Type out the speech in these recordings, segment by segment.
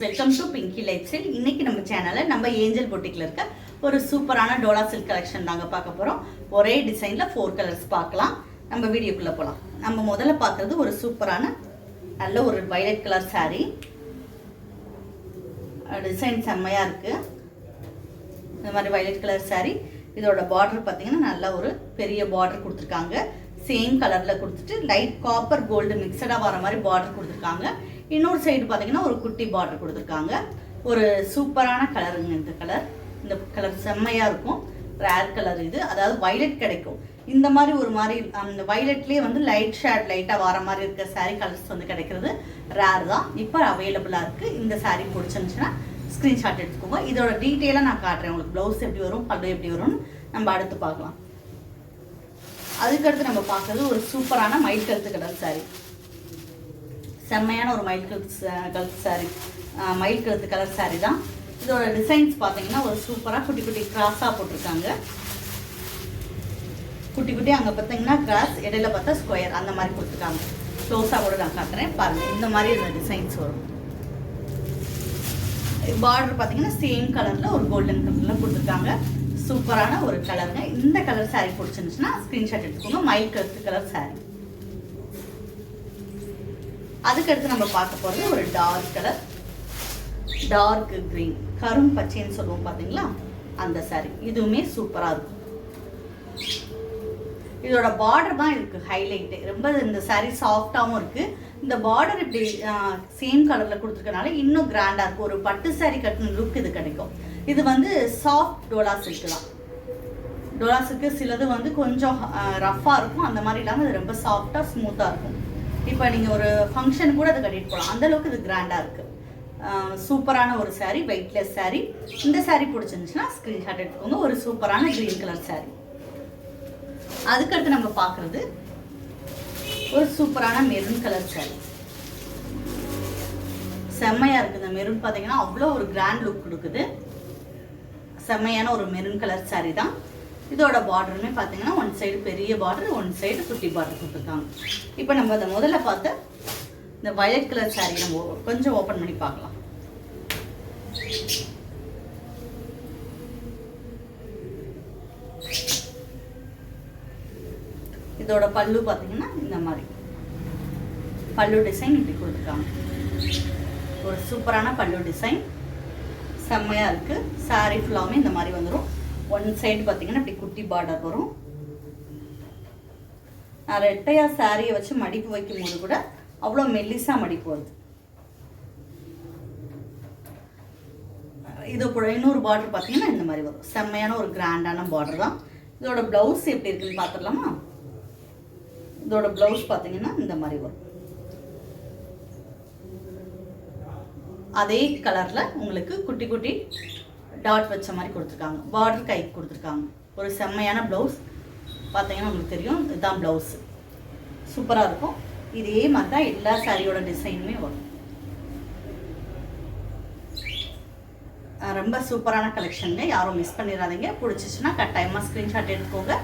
Welcome to Pinki life style. இன்னைக்கு நம்ம சேனல்ல நம்ம ஏஞ்சல் பொட்டிக்ல இருக்க ஒரு சூப்பரான டோலா சில்க் கலெக்ஷன் தாங்க பார்க்க போறோம். ஒரே டிசைன்ல 4 கலர்ஸ் பார்க்கலாம். நம்ம வீடியோக்குள்ள போலாம். நம்ம முதல்ல பார்க்கிறது ஒரு சூப்பரான நல்ல ஒரு வயலட் கலர் saree. டிசைன் செம்மையா இருக்கு. இந்த மாதிரி வயலட் கலர் saree. இதோட பார்டர் பாத்தீங்கன்னா நல்ல ஒரு பெரிய பார்டர் கொடுத்திருக்காங்க. சேம் கலர்ல கொடுத்துட்டு லைட் காப்பர் கோல்டு மிக்சடா வர மாதிரி பார்டர் கொடுத்திருக்காங்க. இன்னொரு சைடு பார்த்தீங்கன்னா ஒரு குட்டி பார்டர் கொடுத்துருக்காங்க. ஒரு சூப்பரான கலருங்க இந்த கலர். இந்த கலர் செம்மையாக இருக்கும். ரேர் கலர் இது. அதாவது வயலட் கிடைக்கும். இந்த மாதிரி ஒரு மாதிரி அந்த வயலட்லேயே வந்து லைட் ஷேட் லைட்டாக வர மாதிரி இருக்க சாரீ கலர்ஸ் வந்து கிடைக்கிறது ரேர் தான். இப்போ அவைலபிளாக இருக்குது. இந்த சாரீ பிடிச்சிருந்துச்சுன்னா ஸ்க்ரீன்ஷாட் எடுத்துக்கோங்க. இதோட டீட்டெயிலாக நான் காட்டுறேன் உங்களுக்கு. ப்ளவுஸ் எப்படி வரும், பல்லு எப்படி வரும்னு நம்ம அடுத்து பார்க்கலாம். அதுக்கடுத்து நம்ம பார்க்குறது ஒரு சூப்பரான மயில் கழுத்து கலர் சாரீ. செம்மையான ஒரு மயில் கழுத்து சாரீ. மயில் கழுத்து கலர் சாரீ தான். இதோட டிசைன்ஸ் பார்த்தீங்கன்னா ஒரு சூப்பராக குட்டி குட்டி கிராஸாக போட்டிருக்காங்க. குட்டி குட்டி அங்கே பார்த்தீங்கன்னா கிராஸ், இடையில பார்த்தா ஸ்கொயர் அந்த மாதிரி கொடுத்துருக்காங்க. க்ளோஸாக கூட நான் காட்டுறேன் பாருங்கள். இந்த மாதிரி இந்த டிசைன்ஸ் வரும். பார்டர் பார்த்தீங்கன்னா சேம் கலரில் ஒரு கோல்டன் கலரில் கொடுத்துருக்காங்க. சூப்பரான ஒரு கலருங்க. இந்த கலர் சாரீ பிடிச்சிருந்துச்சுன்னா ஸ்க்ரீன்ஷாட் எடுத்துக்கோங்க. மயில் கழுத்து கலர் சாரீ. அதுக்கடுத்து நம்ம பார்க்க போகிறது ஒரு டார்க் கலர், டார்க் கிரீன், கரும் பச்சைன்னு சொல்லுவோம் பார்த்தீங்களா, அந்த சாரீ. இதுவுமே சூப்பராக இருக்கும். இதோட பார்டர் தான் இருக்குது ஹைலைட்டு. ரொம்ப இந்த சாரீ சாஃப்டாகவும் இருக்குது. இந்த பார்டர் இப்படி சேம் கலரில் கொடுத்துருக்கனால இன்னும் கிராண்டாக இருக்கும். ஒரு பட்டு சாரீ கட்டின லுக் இது கிடைக்கும். இது வந்து சாஃப்ட் டோலா சில்க் தான். டோலா சில்க்கு சிலது வந்து கொஞ்சம் ரஃப்பாக இருக்கும். அந்த மாதிரி இல்லாமல் இது ரொம்ப சாஃப்டாக ஸ்மூத்தாக இருக்கும். இப்போ நீங்கள் ஒரு ஃபங்க்ஷன் கூட அதை கட்டிட்டு போகலாம். அந்தளவுக்கு இது கிராண்டாக இருக்குது. சூப்பரான ஒரு சாரீ, வெயிட்லெஸ் சாரீ. இந்த சாரீ பிடிச்சிருந்துச்சுன்னா ஸ்க்ரீன்ஷாட் எடுத்துக்கோங்க. ஒரு சூப்பரான க்ரீன் கலர் சாரீ. அதுக்கடுத்து நம்ம பார்க்குறது ஒரு சூப்பரான மெரூன் கலர் சாரீ. செம்மையாக இருக்குது. இந்த மெரூன் பார்த்தீங்கன்னா அவ்வளோ ஒரு கிராண்ட் லுக் கொடுக்குது. செம்மையான ஒரு மெரூன் கலர் சாரீ தான். இதோட பார்டருமே பார்த்தீங்கன்னா ஒன் சைடு பெரிய பார்டர், ஒன் சைடு குட்டி பார்டர் கொடுத்துருக்காங்க. இப்போ நம்ம அதை முதல்ல பார்த்து இந்த வயலட் கலர் சாரீ நம்ம கொஞ்சம் ஓப்பன் பண்ணி பார்க்கலாம். இதோட பல்லு பார்த்தீங்கன்னா இந்த மாதிரி பல்லு டிசைன் இப்படி கொடுத்துருக்காங்க. ஒரு சூப்பரான பல்லு டிசைன் செம்மையாக இருக்குது. சாரீ ஃபுல்லாமே இந்த மாதிரி வந்துடும். ஒன் சைடு பார்த்தீங்கன்னா இப்படி குட்டி பார்டர் வரும். நான் ரெட்டையாக சாரியை வச்சு மடிப்பு வைக்கும் போது கூட அவ்வளோ மெல்லிஸாக மடிப்பு வருது. இது கூட இன்னொரு பார்டர் பார்த்தீங்கன்னா இந்த மாதிரி வரும். செம்மையான ஒரு கிராண்டான பார்டர் தான். இதோட ப்ளவுஸ் எப்படி இருக்குன்னு பார்த்துடலாமா? இதோட ப்ளவுஸ் பார்த்தீங்கன்னா இந்த மாதிரி வரும். அதே கலரில் உங்களுக்கு குட்டி குட்டி டாட் வச்ச மாதிரி கொடுத்துருக்காங்க. பார்டர் கைக்கு கொடுத்துருக்காங்க. ஒரு செம்மையான ப்ளவுஸ் பார்த்தீங்கன்னா உங்களுக்கு தெரியும். இதுதான் ப்ளவுஸு. சூப்பராக இருக்கும். இதே மாதிரி தான் எல்லா சாரியோட டிசைனுமே வரும். ரொம்ப சூப்பரான கலெக்ஷனுங்க. யாரும் மிஸ் பண்ணிடாதீங்க. பிடிச்சிச்சுன்னா கட்டாயமாக ஸ்க்ரீன்ஷாட் எடுத்துக்கோங்க.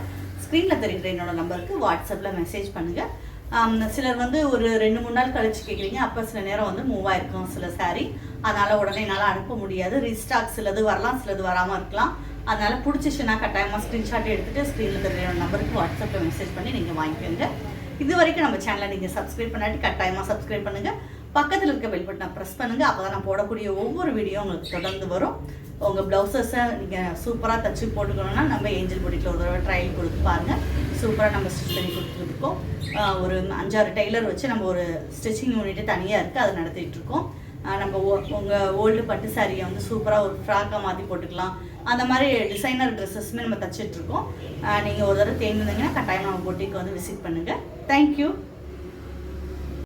ஸ்க்ரீனில் தெரிகிற என்னோட நம்பருக்கு வாட்ஸ்அப்பில் மெசேஜ் பண்ணுங்கள். சிலர் வந்து ஒரு 2-3 நாள் கழிச்சு கேட்குறீங்க. அப்போ சில நேரம் வந்து மூவ் ஆயிருக்கும் சில சாரீ. அதனால் உடனே என்னால் அனுப்ப முடியாது. ரீஸ்டாக் சிலது வரலாம், சிலது வராமல் இருக்கலாம். அதனால் பிடிச்சிச்சுன்னா கட்டாயமாக ஸ்க்ரீன்ஷாட் எடுத்துகிட்டு ஸ்க்ரீனில் தெரிகிற நம்பருக்கு வாட்ஸ்அப்பில் மெசேஜ் பண்ணி நீங்கள் வாங்கிக்கோங்க. இது வரைக்கும் நம்ம சேனலை நீங்கள் சப்ஸ்கிரைப் பண்ணாட்டி கட்டாயமாக சப்ஸ்கிரைப் பண்ணுங்கள். பக்கத்தில் இருக்க பெல் பட்டனை ப்ரெஸ் பண்ணுங்கள். அப்போ தான் நான் போடக்கூடிய ஒவ்வொரு வீடியோ உங்களுக்கு தொடர்ந்து வரும். உங்கள் ப்ளவுசஸை நீங்கள் சூப்பராக தச்சு போட்டுக்கணுன்னா நம்ம ஏஞ்சல் பொட்டிக்கில் ஒரு தடவை ட்ரையல் கொடுத்து பாருங்கள். சூப்பராக நம்ம ஸ்டிச் பண்ணி கொடுத்துருக்கோம். ஒரு 5-6 டெய்லர் வச்சு நம்ம ஒரு ஸ்டிச்சிங் யூனிட்டு தனியாக இருக்குது, அதை நடத்திட்டுருக்கோம். நம்ம உங்கள் ஓல்டு பட்டு சாரியை வந்து சூப்பராக ஒரு ஃப்ராக்காக மாற்றி போட்டுக்கலாம். அந்த மாதிரி டிசைனர் ட்ரெஸ்ஸஸுமே நம்ம தச்சிட்ருக்கோம். நீங்கள் ஒரு தடவை தேர்ந்தீங்கன்னா கட்டாயம் நம்ம பொட்டிக்கு வந்து விசிட் பண்ணுங்கள். தேங்க்யூ.